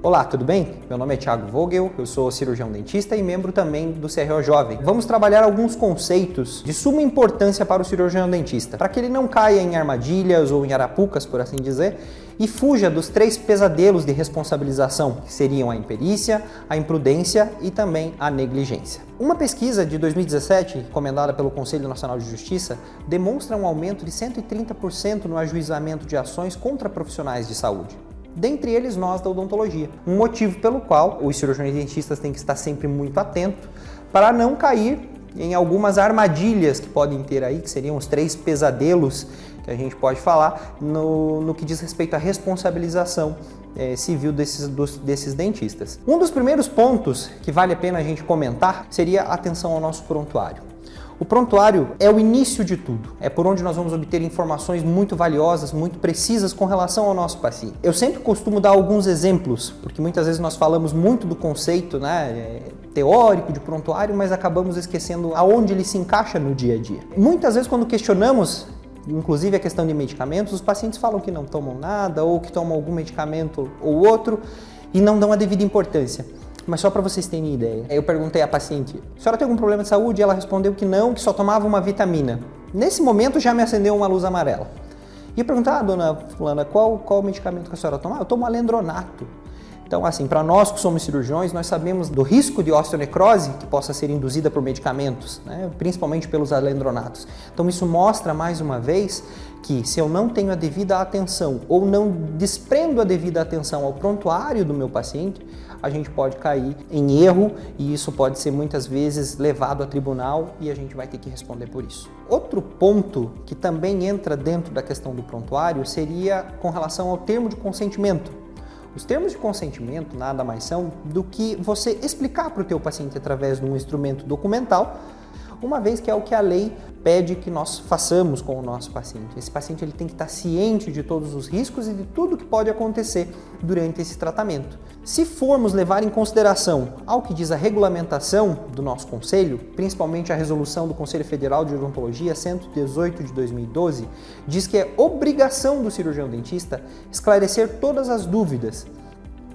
Olá, tudo bem? Meu nome é Thiago Vogel, eu sou cirurgião dentista e membro também do CRO Jovem. Vamos trabalhar alguns conceitos de suma importância para o cirurgião dentista, para que ele não caia em armadilhas ou em arapucas, por assim dizer, e fuja dos 3 pesadelos de responsabilização, que seriam a imperícia, a imprudência e também a negligência. Uma pesquisa de 2017, encomendada pelo Conselho Nacional de Justiça, demonstra um aumento de 130% no ajuizamento de ações contra profissionais de saúde. Dentre eles nós da odontologia. Um motivo pelo qual os cirurgiões dentistas têm que estar sempre muito atentos para não cair em algumas armadilhas que podem ter aí, que seriam os 3 pesadelos que a gente pode falar no que diz respeito à responsabilização civil desses dentistas. Um dos primeiros pontos que vale a pena a gente comentar seria a atenção ao nosso prontuário. O prontuário é o início de tudo, é por onde nós vamos obter informações muito valiosas, muito precisas com relação ao nosso paciente. Eu sempre costumo dar alguns exemplos, porque muitas vezes nós falamos muito do conceito teórico de prontuário, mas acabamos esquecendo aonde ele se encaixa no dia a dia. Muitas vezes quando questionamos, inclusive a questão de medicamentos, os pacientes falam que não tomam nada ou que tomam algum medicamento ou outro e não dão a devida importância. Mas só para vocês terem ideia, eu perguntei à paciente, a senhora tem algum problema de saúde? E ela respondeu que não, que só tomava uma vitamina. Nesse momento já me acendeu uma luz amarela. E eu perguntei, dona fulana, qual medicamento que a senhora toma? Eu tomo alendronato. Então, assim, para nós que somos cirurgiões, nós sabemos do risco de osteonecrose que possa ser induzida por medicamentos, principalmente pelos alendronatos. Então, isso mostra mais uma vez que se eu não tenho a devida atenção ou não desprendo a devida atenção ao prontuário do meu paciente, a gente pode cair em erro e isso pode ser muitas vezes levado a tribunal e a gente vai ter que responder por isso. Outro ponto que também entra dentro da questão do prontuário seria com relação ao termo de consentimento. Os termos de consentimento nada mais são do que você explicar para o teu paciente através de um instrumento documental, uma vez que é o que a lei pede que nós façamos com o nosso paciente. Esse paciente ele tem que estar ciente de todos os riscos e de tudo que pode acontecer durante esse tratamento. Se formos levar em consideração ao que diz a regulamentação do nosso conselho, principalmente a resolução do Conselho Federal de Odontologia 118 de 2012, diz que é obrigação do cirurgião dentista esclarecer todas as dúvidas.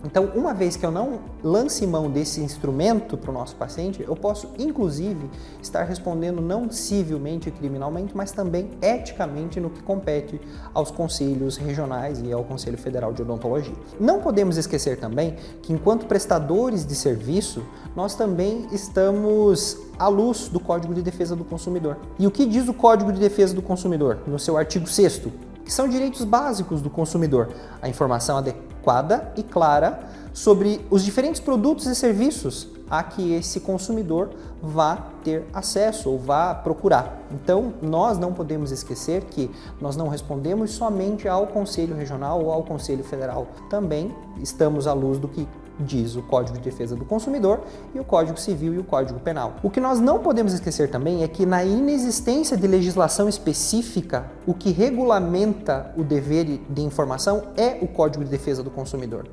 Então, uma vez que eu não lance mão desse instrumento para o nosso paciente, eu posso, inclusive, estar respondendo não civilmente e criminalmente, mas também eticamente no que compete aos conselhos regionais e ao Conselho Federal de Odontologia. Não podemos esquecer também que, enquanto prestadores de serviço, nós também estamos à luz do Código de Defesa do Consumidor. E o que diz o Código de Defesa do Consumidor? No seu artigo 6º, que são direitos básicos do consumidor, a informação adequada e clara sobre os diferentes produtos e serviços a que esse consumidor vá ter acesso ou vá procurar. Então, nós não podemos esquecer que nós não respondemos somente ao Conselho Regional ou ao Conselho Federal. Também estamos à luz do que diz o Código de Defesa do Consumidor e o Código Civil e o Código Penal. O que nós não podemos esquecer também é que na inexistência de legislação específica, o que regulamenta o dever de informação é o Código de Defesa do Consumidor.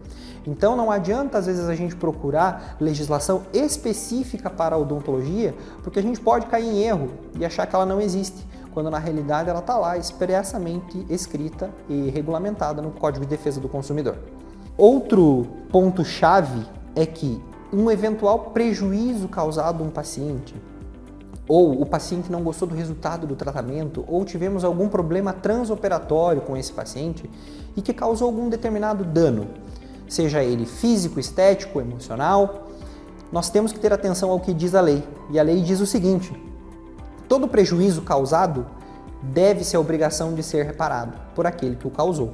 Então não adianta às vezes a gente procurar legislação específica para a odontologia, porque a gente pode cair em erro e achar que ela não existe, quando na realidade ela está lá expressamente escrita e regulamentada no Código de Defesa do Consumidor. Outro ponto-chave é que um eventual prejuízo causado a um paciente, ou o paciente não gostou do resultado do tratamento, ou tivemos algum problema transoperatório com esse paciente e que causou algum determinado dano, seja ele físico, estético, emocional, nós temos que ter atenção ao que diz a lei. E a lei diz o seguinte: todo prejuízo causado deve-se a obrigação de ser reparado por aquele que o causou.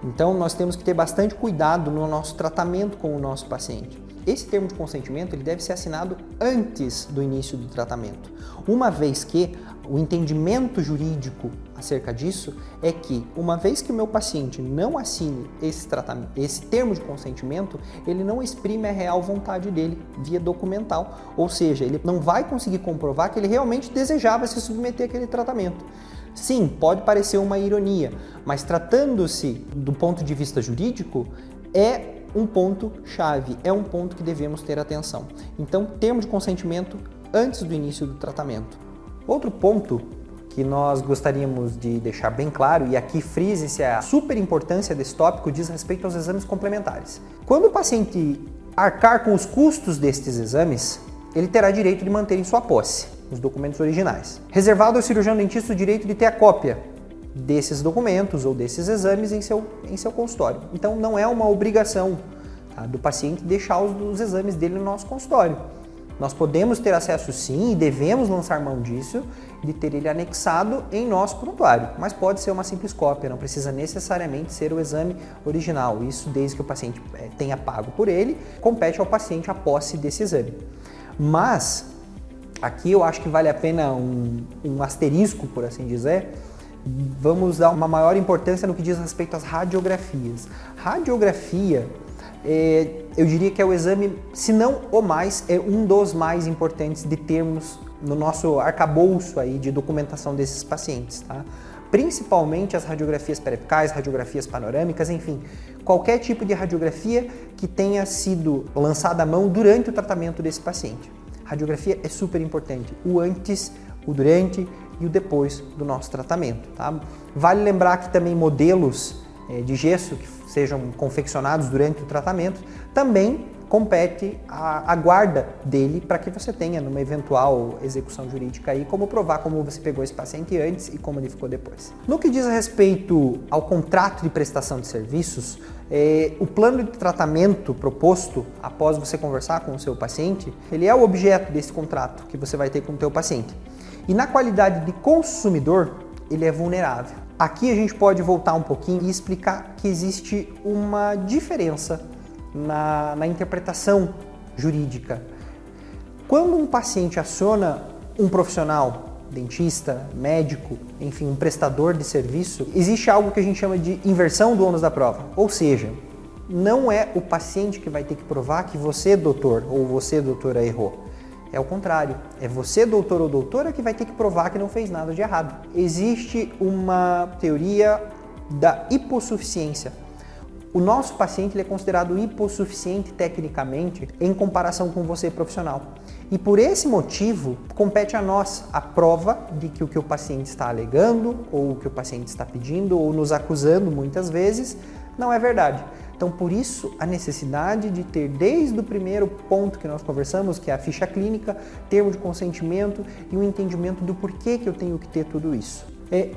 Então, nós temos que ter bastante cuidado no nosso tratamento com o nosso paciente. Esse termo de consentimento ele deve ser assinado antes do início do tratamento, uma vez que o entendimento jurídico acerca disso é que, uma vez que o meu paciente não assine esse termo de consentimento, ele não exprime a real vontade dele via documental, ou seja, ele não vai conseguir comprovar que ele realmente desejava se submeter àquele tratamento. Sim, pode parecer uma ironia, mas tratando-se do ponto de vista jurídico, é um ponto-chave, é um ponto que devemos ter atenção. Então, termo de consentimento antes do início do tratamento. Outro ponto que nós gostaríamos de deixar bem claro, e aqui frise-se a super importância desse tópico, diz respeito aos exames complementares. Quando o paciente arcar com os custos destes exames, ele terá direito de manter em sua posse os documentos originais. Reservado ao cirurgião dentista o direito de ter a cópia desses documentos ou desses exames em seu consultório. Então não é uma obrigação, tá, do paciente deixar os exames dele no nosso consultório. Nós podemos ter acesso sim e devemos lançar mão disso, de ter ele anexado em nosso prontuário, mas pode ser uma simples cópia, não precisa necessariamente ser o exame original. Isso desde que o paciente tenha pago por ele, compete ao paciente a posse desse exame. Mas aqui eu acho que vale a pena um asterisco, por assim dizer. Vamos dar uma maior importância no que diz respeito às radiografias. Radiografia, eu diria que é o exame, se não o mais, é um dos mais importantes de termos no nosso arcabouço aí de documentação desses pacientes, tá? Principalmente as radiografias periapicais, radiografias panorâmicas, enfim, qualquer tipo de radiografia que tenha sido lançada à mão durante o tratamento desse paciente. Radiografia é super importante, o antes, o durante e o depois do nosso tratamento, tá? Vale lembrar que também modelos de gesso que sejam confeccionados durante o tratamento também compete a guarda dele para que você tenha numa eventual execução jurídica aí como provar como você pegou esse paciente antes e como ele ficou depois. No que diz respeito ao contrato de prestação de serviços, o plano de tratamento proposto após você conversar com o seu paciente, ele é o objeto desse contrato que você vai ter com o teu paciente. E na qualidade de consumidor, ele é vulnerável. Aqui a gente pode voltar um pouquinho e explicar que existe uma diferença na interpretação jurídica. Quando um paciente aciona um profissional, dentista, médico, enfim, um prestador de serviço, existe algo que a gente chama de inversão do ônus da prova. Ou seja, não é o paciente que vai ter que provar que você, doutor, ou você, doutora, errou. É o contrário, é você, doutor ou doutora, que vai ter que provar que não fez nada de errado. Existe uma teoria da hipossuficiência. O nosso paciente ele é considerado hipossuficiente tecnicamente em comparação com você, profissional. E por esse motivo, compete a nós a prova de que o que o paciente está alegando, ou o que o paciente está pedindo, ou nos acusando muitas vezes, não é verdade. Então, por isso, a necessidade de ter desde o primeiro ponto que nós conversamos, que é a ficha clínica, termo de consentimento e o entendimento do porquê que eu tenho que ter tudo isso.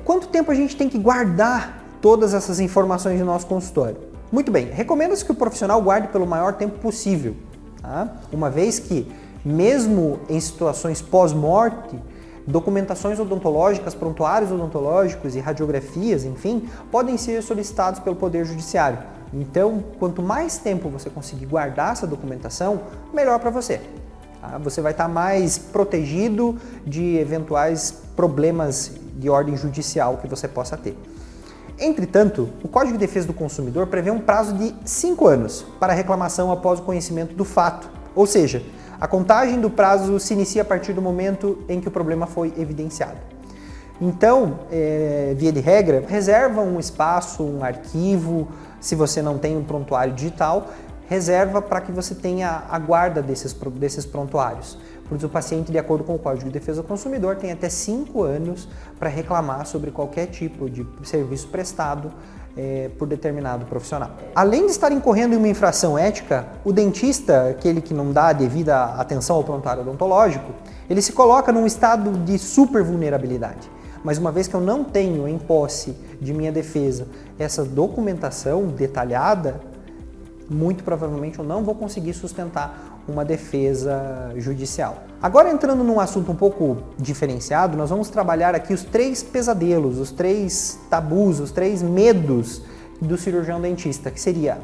Quanto tempo a gente tem que guardar todas essas informações no nosso consultório? Muito bem, recomenda-se que o profissional guarde pelo maior tempo possível, tá? Uma vez que, mesmo em situações pós-morte, documentações odontológicas, prontuários odontológicos e radiografias, enfim, podem ser solicitados pelo Poder Judiciário. Então, quanto mais tempo você conseguir guardar essa documentação, melhor para você. Tá? Você vai estar mais protegido de eventuais problemas de ordem judicial que você possa ter. Entretanto, o Código de Defesa do Consumidor prevê um prazo de 5 anos para reclamação após o conhecimento do fato. Ou seja, a contagem do prazo se inicia a partir do momento em que o problema foi evidenciado. Então, via de regra, reserva um espaço, um arquivo, se você não tem um prontuário digital, reserva para que você tenha a guarda desses prontuários. Pois o paciente, de acordo com o Código de Defesa do Consumidor, tem até 5 anos para reclamar sobre qualquer tipo de serviço prestado por determinado profissional. Além de estar incorrendo em uma infração ética, o dentista, aquele que não dá a devida atenção ao prontuário odontológico, ele se coloca num estado de super vulnerabilidade. Mas uma vez que eu não tenho em posse de minha defesa essa documentação detalhada, muito provavelmente eu não vou conseguir sustentar uma defesa judicial. Agora, entrando num assunto um pouco diferenciado, nós vamos trabalhar aqui os 3 pesadelos, os 3 tabus, os 3 medos do cirurgião dentista, que seria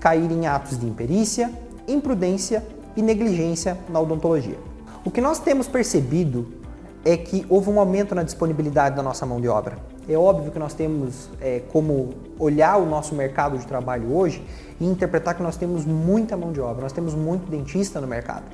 cair em atos de imperícia, imprudência e negligência na odontologia. O que nós temos percebido é que houve um aumento na disponibilidade da nossa mão de obra. É óbvio que nós temos como olhar o nosso mercado de trabalho hoje e interpretar que nós temos muita mão de obra, nós temos muito dentista no mercado.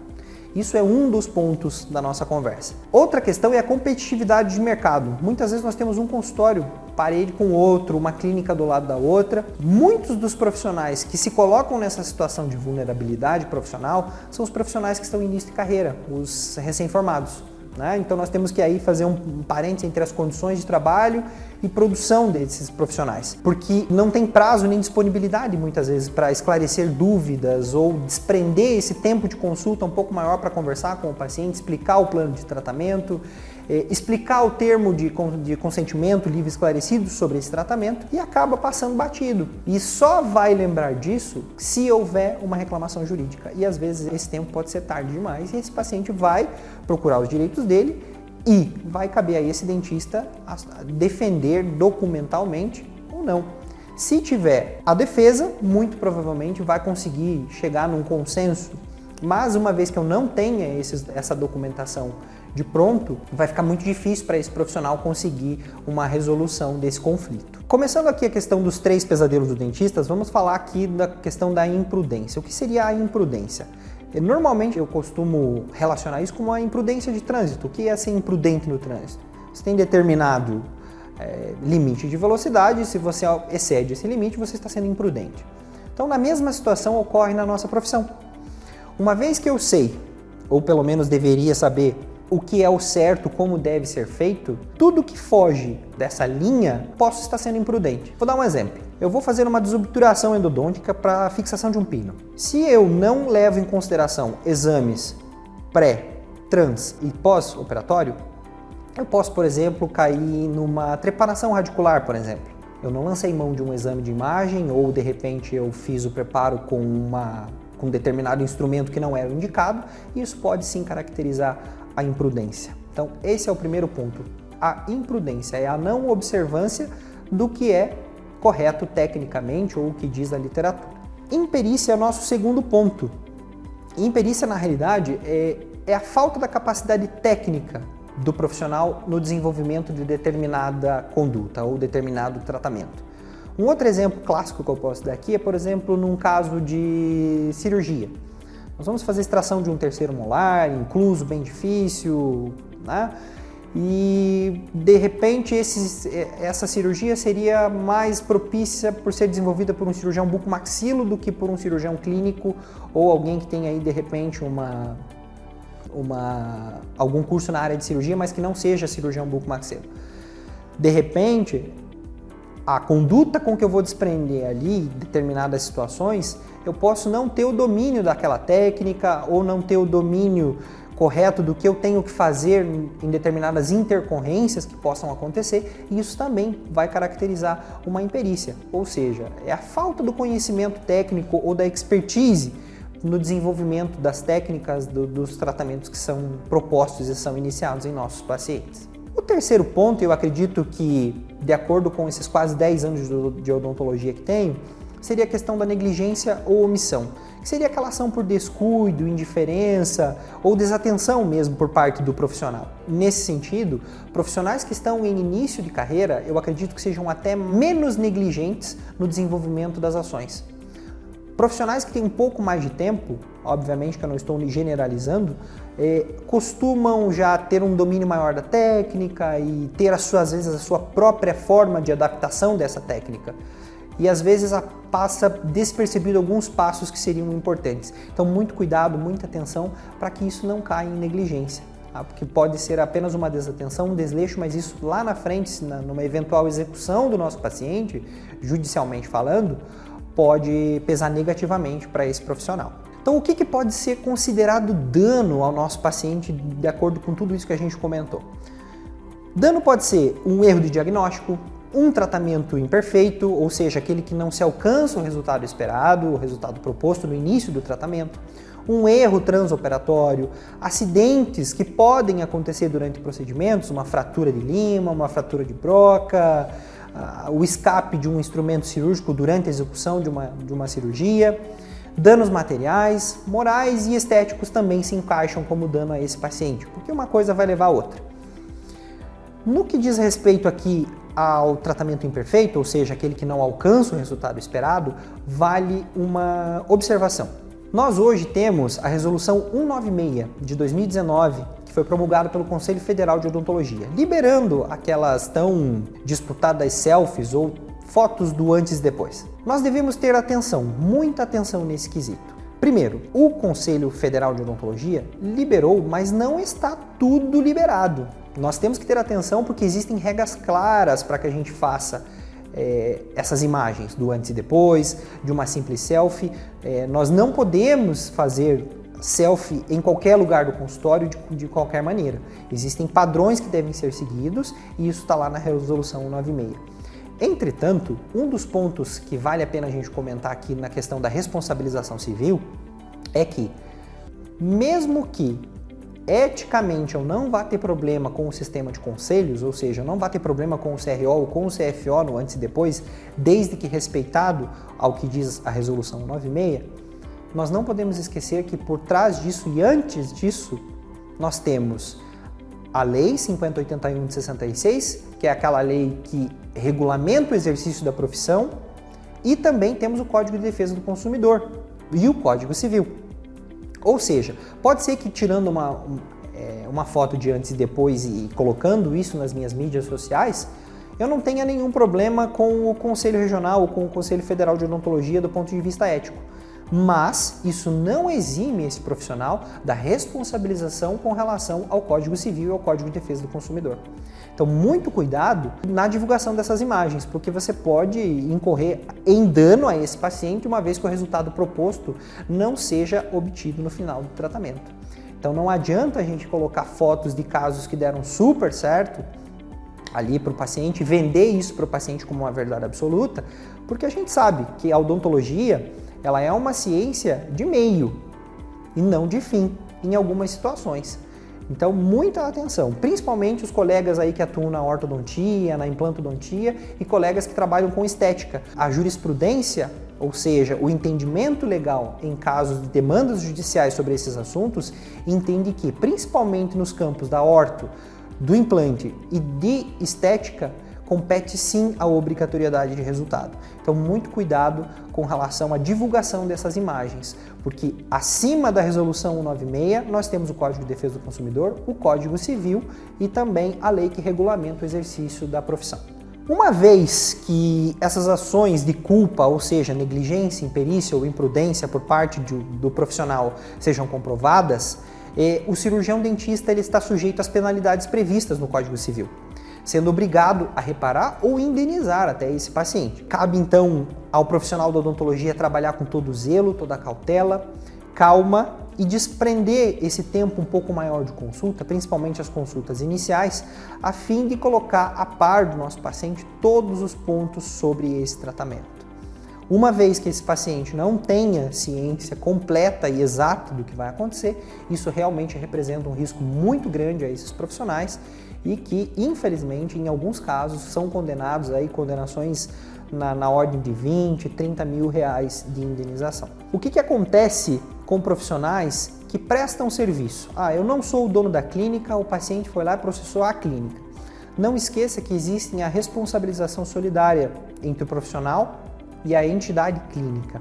Isso é um dos pontos da nossa conversa. Outra questão é a competitividade de mercado. Muitas vezes nós temos um consultório parede com outro, uma clínica do lado da outra. Muitos dos profissionais que se colocam nessa situação de vulnerabilidade profissional são os profissionais que estão em início de carreira, os recém-formados. né? Então nós temos que aí fazer um parênteses entre as condições de trabalho e produção desses profissionais, porque não tem prazo nem disponibilidade muitas vezes para esclarecer dúvidas ou desprender esse tempo de consulta um pouco maior para conversar com o paciente, explicar o plano de tratamento, explicar o termo de consentimento livre e esclarecido sobre esse tratamento e acaba passando batido. E só vai lembrar disso se houver uma reclamação jurídica. E às vezes esse tempo pode ser tarde demais e esse paciente vai procurar os direitos dele e vai caber a esse dentista defender documentalmente ou não. Se tiver a defesa, muito provavelmente vai conseguir chegar num consenso, mas uma vez que eu não tenha essa documentação de pronto, vai ficar muito difícil para esse profissional conseguir uma resolução desse conflito. Começando aqui a questão dos 3 pesadelos do dentista, vamos falar aqui da questão da imprudência. O que seria a imprudência? Normalmente eu costumo relacionar isso com a imprudência de trânsito. O que é ser imprudente no trânsito? Você tem determinado limite de velocidade, se você excede esse limite, você está sendo imprudente. Então, na mesma situação ocorre na nossa profissão. Uma vez que eu sei, ou pelo menos deveria saber, o que é o certo, como deve ser feito, tudo que foge dessa linha, posso estar sendo imprudente. Vou dar um exemplo. Eu vou fazer uma desobturação endodôntica para fixação de um pino. Se eu não levo em consideração exames pré, trans e pós-operatório, eu posso, por exemplo, cair numa trepanação radicular, por exemplo. Eu não lancei mão de um exame de imagem ou, de repente, eu fiz o preparo com um determinado instrumento que não era indicado, e isso pode sim caracterizar a imprudência. Então, esse é o primeiro ponto. A imprudência é a não observância do que é correto tecnicamente ou o que diz a literatura. Imperícia é o nosso segundo ponto. Imperícia, na realidade, é a falta da capacidade técnica do profissional no desenvolvimento de determinada conduta ou determinado tratamento. Um outro exemplo clássico que eu posso dar aqui é, por exemplo, num caso de cirurgia. Nós vamos fazer extração de um terceiro molar, incluso, bem difícil, né? E, de repente, essa cirurgia seria mais propícia por ser desenvolvida por um cirurgião bucomaxilo do que por um cirurgião clínico ou alguém que tem aí, de repente, algum curso na área de cirurgia, mas que não seja cirurgião bucomaxilo. De repente, a conduta com que eu vou desprender ali determinadas situações, eu posso não ter o domínio daquela técnica ou não ter o domínio correto do que eu tenho que fazer em determinadas intercorrências que possam acontecer, e isso também vai caracterizar uma imperícia, ou seja, é a falta do conhecimento técnico ou da expertise no desenvolvimento das técnicas dos tratamentos que são propostos e são iniciados em nossos pacientes. O terceiro ponto, eu acredito que, de acordo com esses quase 10 anos de odontologia que tenho, seria a questão da negligência ou omissão, que seria aquela ação por descuido, indiferença ou desatenção mesmo por parte do profissional. Nesse sentido, profissionais que estão em início de carreira, eu acredito que sejam até menos negligentes no desenvolvimento das ações. Profissionais que têm um pouco mais de tempo, obviamente que eu não estou generalizando, costumam já ter um domínio maior da técnica e ter, às vezes, a sua própria forma de adaptação dessa técnica. E às vezes passa despercebido alguns passos que seriam importantes. Então, muito cuidado, muita atenção para que isso não caia em negligência. Porque pode ser apenas uma desatenção, um desleixo, mas isso lá na frente, numa eventual execução do nosso paciente, judicialmente falando, pode pesar negativamente para esse profissional. Então, o que pode ser considerado dano ao nosso paciente de acordo com tudo isso que a gente comentou? Dano pode ser um erro de diagnóstico, um tratamento imperfeito, ou seja, aquele que não se alcança o resultado esperado, o resultado proposto no início do tratamento, um erro transoperatório, acidentes que podem acontecer durante procedimentos, uma fratura de lima, uma fratura de broca, o escape de um instrumento cirúrgico durante a execução de uma cirurgia, danos materiais, morais e estéticos também se encaixam como dano a esse paciente, porque uma coisa vai levar a outra. No que diz respeito aqui ao tratamento imperfeito, ou seja, aquele que não alcança o resultado esperado, vale uma observação. Nós hoje temos a Resolução 196 de 2019, que foi promulgada pelo Conselho Federal de Odontologia, liberando aquelas tão disputadas selfies ou fotos do antes e depois. Nós devemos ter atenção, muita atenção nesse quesito. Primeiro, o Conselho Federal de Odontologia liberou, mas não está tudo liberado. Nós temos que ter atenção porque existem regras claras para que a gente faça essas imagens do antes e depois, de uma simples selfie. Nós não podemos fazer selfie em qualquer lugar do consultório de qualquer maneira. Existem padrões que devem ser seguidos e isso está lá na resolução 196. Entretanto, um dos pontos que vale a pena a gente comentar aqui na questão da responsabilização civil é que, mesmo que eticamente eu não vá ter problema com o sistema de conselhos, ou seja, eu não vá ter problema com o CRO ou com o CFO no antes e depois, desde que respeitado ao que diz a resolução 196, nós não podemos esquecer que por trás disso e antes disso, nós temos a Lei 5081 de 66, que é aquela lei que regulamenta o exercício da profissão, e também temos o Código de Defesa do Consumidor e o Código Civil. Ou seja, pode ser que tirando uma foto de antes e depois e colocando isso nas minhas mídias sociais, eu não tenha nenhum problema com o Conselho Regional ou com o Conselho Federal de Odontologia do ponto de vista ético. Mas isso não exime esse profissional da responsabilização com relação ao Código Civil e ao Código de Defesa do Consumidor. Então, muito cuidado na divulgação dessas imagens, porque você pode incorrer em dano a esse paciente uma vez que o resultado proposto não seja obtido no final do tratamento. Então, não adianta a gente colocar fotos de casos que deram super certo ali para o paciente, vender isso para o paciente como uma verdade absoluta, porque a gente sabe que a odontologia ela é uma ciência de meio e não de fim em algumas situações. Então, muita atenção, principalmente os colegas aí que atuam na ortodontia, na implantodontia e colegas que trabalham com estética. A jurisprudência, ou seja, o entendimento legal em casos de demandas judiciais sobre esses assuntos, entende que, principalmente nos campos da orto, do implante e de estética, compete sim a obrigatoriedade de resultado. Então, muito cuidado com relação à divulgação dessas imagens, porque acima da resolução 196 nós temos o Código de Defesa do Consumidor, o Código Civil e também a lei que regulamenta o exercício da profissão. Uma vez que essas ações de culpa, ou seja, negligência, imperícia ou imprudência por parte do profissional sejam comprovadas, o cirurgião dentista ele está sujeito às penalidades previstas no Código Civil, sendo obrigado a reparar ou indenizar até esse paciente. Cabe então ao profissional da odontologia trabalhar com todo zelo, toda cautela, calma e desprender esse tempo um pouco maior de consulta, principalmente as consultas iniciais, a fim de colocar a par do nosso paciente todos os pontos sobre esse tratamento. Uma vez que esse paciente não tenha ciência completa e exata do que vai acontecer, isso realmente representa um risco muito grande a esses profissionais e que, infelizmente, em alguns casos, são condenados a condenações na ordem de 20, 30 mil reais de indenização. O que acontece com profissionais que prestam serviço? Eu não sou o dono da clínica, o paciente foi lá e processou a clínica. Não esqueça que existe a responsabilização solidária entre o profissional e a entidade clínica.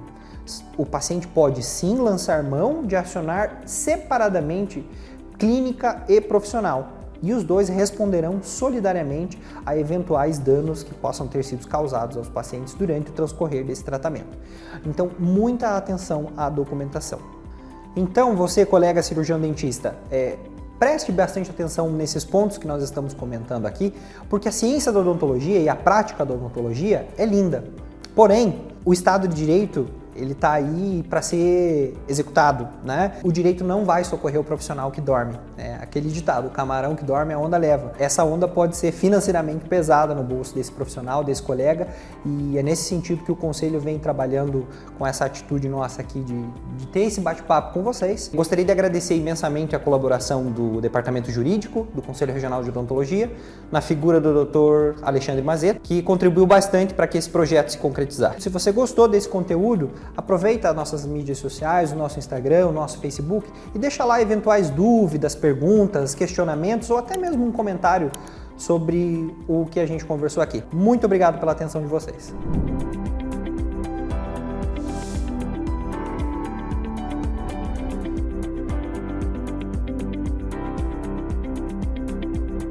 O paciente pode sim lançar mão de acionar separadamente clínica e profissional, e os dois responderão solidariamente a eventuais danos que possam ter sido causados aos pacientes durante o transcorrer desse tratamento. Então, muita atenção à documentação. Então, você, colega cirurgião dentista, preste bastante atenção nesses pontos que nós estamos comentando aqui, porque a ciência da odontologia e a prática da odontologia é linda. Porém, o Estado de Direito ele está aí para ser executado, né? O direito não vai socorrer o profissional que dorme. Aquele ditado, o camarão que dorme a onda leva. Essa onda pode ser financeiramente pesada no bolso desse profissional, desse colega, e é nesse sentido que o Conselho vem trabalhando com essa atitude nossa aqui de ter esse bate-papo com vocês. Gostaria de agradecer imensamente a colaboração do Departamento Jurídico do Conselho Regional de Odontologia, na figura do Dr. Alexandre Mazeto, que contribuiu bastante para que esse projeto se concretizasse. Se você gostou desse conteúdo, aproveita as nossas mídias sociais, o nosso Instagram, o nosso Facebook e deixa lá eventuais dúvidas, perguntas, questionamentos ou até mesmo um comentário sobre o que a gente conversou aqui. Muito obrigado pela atenção de vocês.